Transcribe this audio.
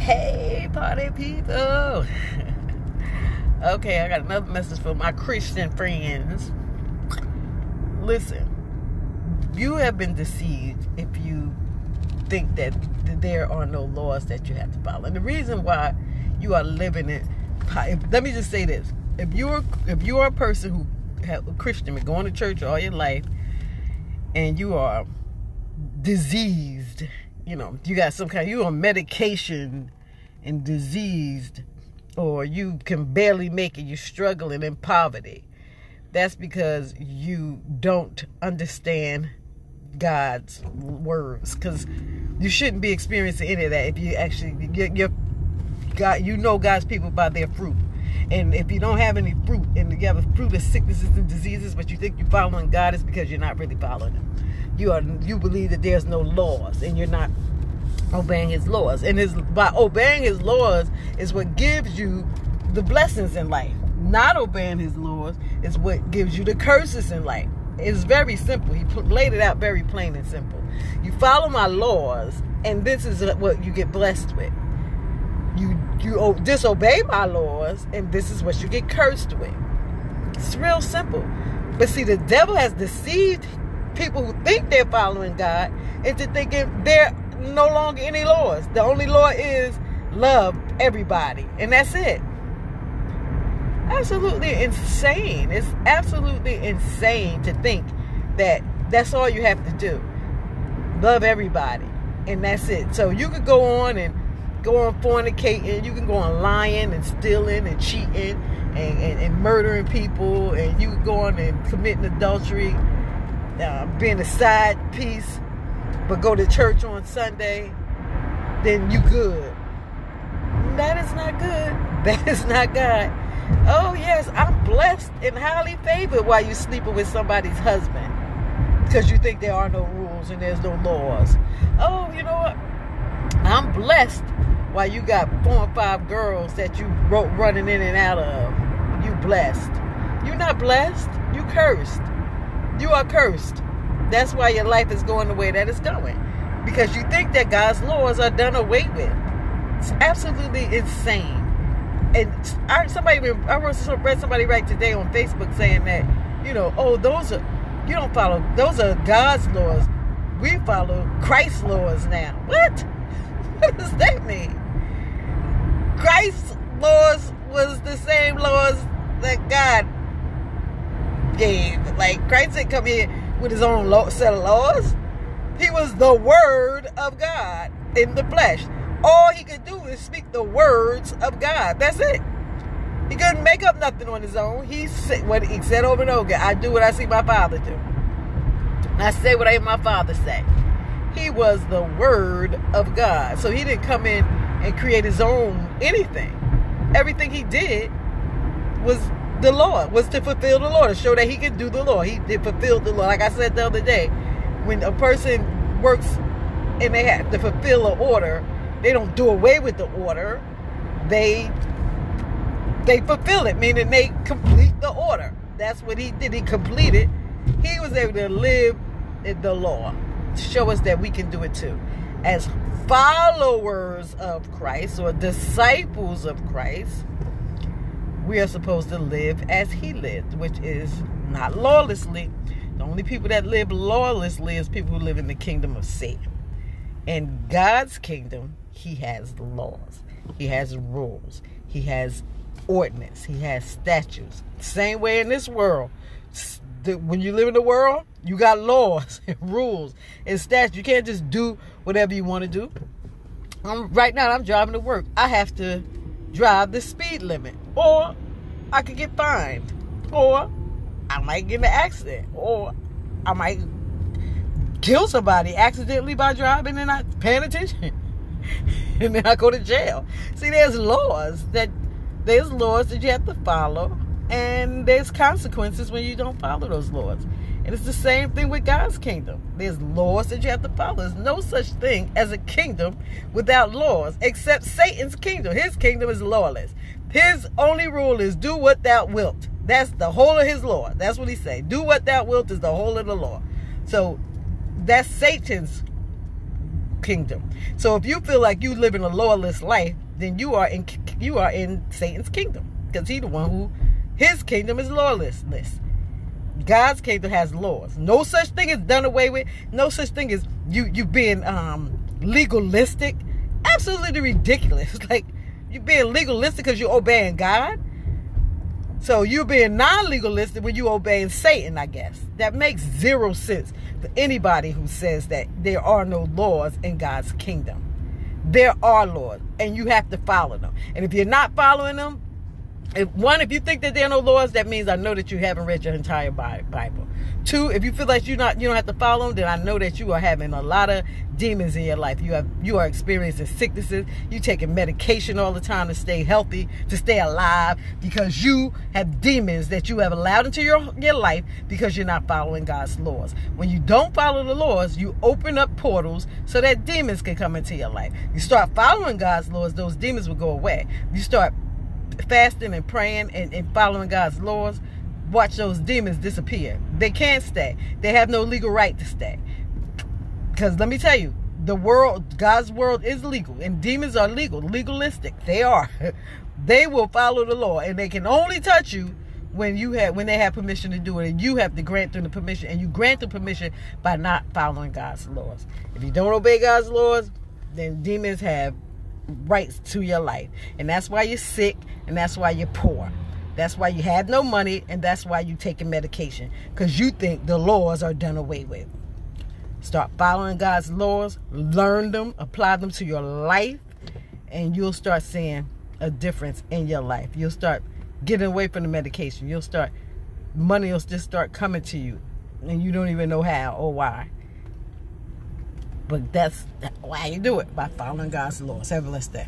Hey, party people. Okay, I got another message for my Christian friends. Listen, you have been deceived if you think that there are no laws that you have to follow. And the reason why you are living it, let me just say this. If you're a person who have a Christian, been going to church all your life, and you are diseased, you got some kind, you on medication and diseased, or you can barely make it, you're struggling in poverty, that's because you don't understand God's words, because you shouldn't be experiencing any of that if you actually God's people by their fruit. And if you don't have any fruit, and you have a fruit of sicknesses and diseases, but you think you're following God, it's because you're not really following Him. You believe that there's no laws, and you're not obeying His laws. And by obeying His laws is what gives you the blessings in life. Not obeying His laws is what gives you the curses in life. It's very simple. He laid it out very plain and simple. You follow my laws, and this is what you get blessed with. You disobey my laws, and this is what you get cursed with. It's real simple. But see, the devil has deceived people who think they're following God into thinking there are no longer any laws. The only law is love everybody, and that's it. Absolutely insane. It's absolutely insane to think that that's all you have to do. Love everybody, and that's it. So you could go on fornicating, you can go on lying and stealing and cheating and murdering people, and you can go on and committing adultery, being a side piece, but go to church on Sunday, then you good. That is not good. That is not God. Oh yes, I'm blessed and highly favored while you're sleeping with somebody's husband, because you think there are no rules and there's no laws. Oh, you know what? I'm blessed while you got 4 or 5 girls that you running in and out of. You blessed. You're not blessed. You cursed. You are cursed. That's why your life is going the way that it's going, because you think that God's laws are done away with. It's absolutely insane. And I read somebody right today on Facebook saying that, those are God's laws. We follow Christ's laws now. What? What does that mean? Christ's laws was the same laws that God gave. Like, Christ didn't come here with his own set of laws. He was the Word of God in the flesh. All he could do is speak the words of God. That's it. He couldn't make up nothing on his own. He said what he said over and over again. I do what I see my Father do. I say what I hear my Father say. He was the Word of God. So he didn't come in and create his own anything. Everything he did was the law, was to fulfill the law, to show that he could do the law. He did fulfill the law. Like I said the other day, when a person works and they have to fulfill an order, they don't do away with the order. They fulfill it, meaning they complete the order. That's what he did. He completed. He was able to live the law, to show us that we can do it too. As followers of Christ, or disciples of Christ, we are supposed to live as he lived, which is not lawlessly. The only people that live lawlessly is people who live in the kingdom of Satan. In God's kingdom, he has laws. He has rules. He has ordinance. He has statutes. Same way in this world. When you live in the world, you got laws and rules and statutes. You can't just do whatever you want to do. Right now, I'm driving to work. I have to drive the speed limit, or I could get fined, or I might get in an accident, or I might kill somebody accidentally by driving and not paying attention. And then I go to jail. See, there's laws that you have to follow, and there's consequences when you don't follow those laws. And it's the same thing with God's kingdom. There's laws that you have to follow. There's no such thing as a kingdom without laws, except Satan's kingdom. His kingdom is lawless. His only rule is do what thou wilt. That's the whole of his law. That's what he say. Do what thou wilt is the whole of the law. So that's Satan's kingdom. So if you feel like you live in a lawless life, then you are in Satan's kingdom, because he's the one who, his kingdom is lawlessness. God's kingdom has laws. No such thing is done away with. No such thing as you being legalistic. Absolutely ridiculous. Like, you being legalistic because you're obeying God. So you're being non-legalistic when you obeying Satan, I guess. That makes zero sense for anybody who says that there are no laws in God's kingdom. There are laws, and you have to follow them. And if you're not following them, if you think that there are no laws, that means I know that you haven't read your entire Bible. 2, if you feel like you don't have to follow them, then I know that you are having a lot of demons in your life. You are experiencing sicknesses. You taking medication all the time to stay healthy, to stay alive, because you have demons that you have allowed into your life because you're not following God's laws. When you don't follow the laws, you open up portals so that demons can come into your life. You start following God's laws, those demons will go away. You start fasting and praying and following God's laws, watch those demons disappear. They can't stay. They have no legal right to stay. Because let me tell you, God's world is legal, and demons are legalistic. They are. They will follow the law, and they can only touch you when they have permission to do it, and you have to grant them the permission, and you grant the permission by not following God's laws. If you don't obey God's laws, then demons have rights to your life, and that's why you're sick, and that's why you're poor. That's why you have no money, and that's why you're taking medication, because you think the laws are done away with. Start following God's laws, learn them, apply them to your life, and you'll start seeing a difference in your life. You'll start getting away from the medication. Money will just start coming to you, and you don't even know how or why. But that's why you do it, by following God's laws. Have a blessed day.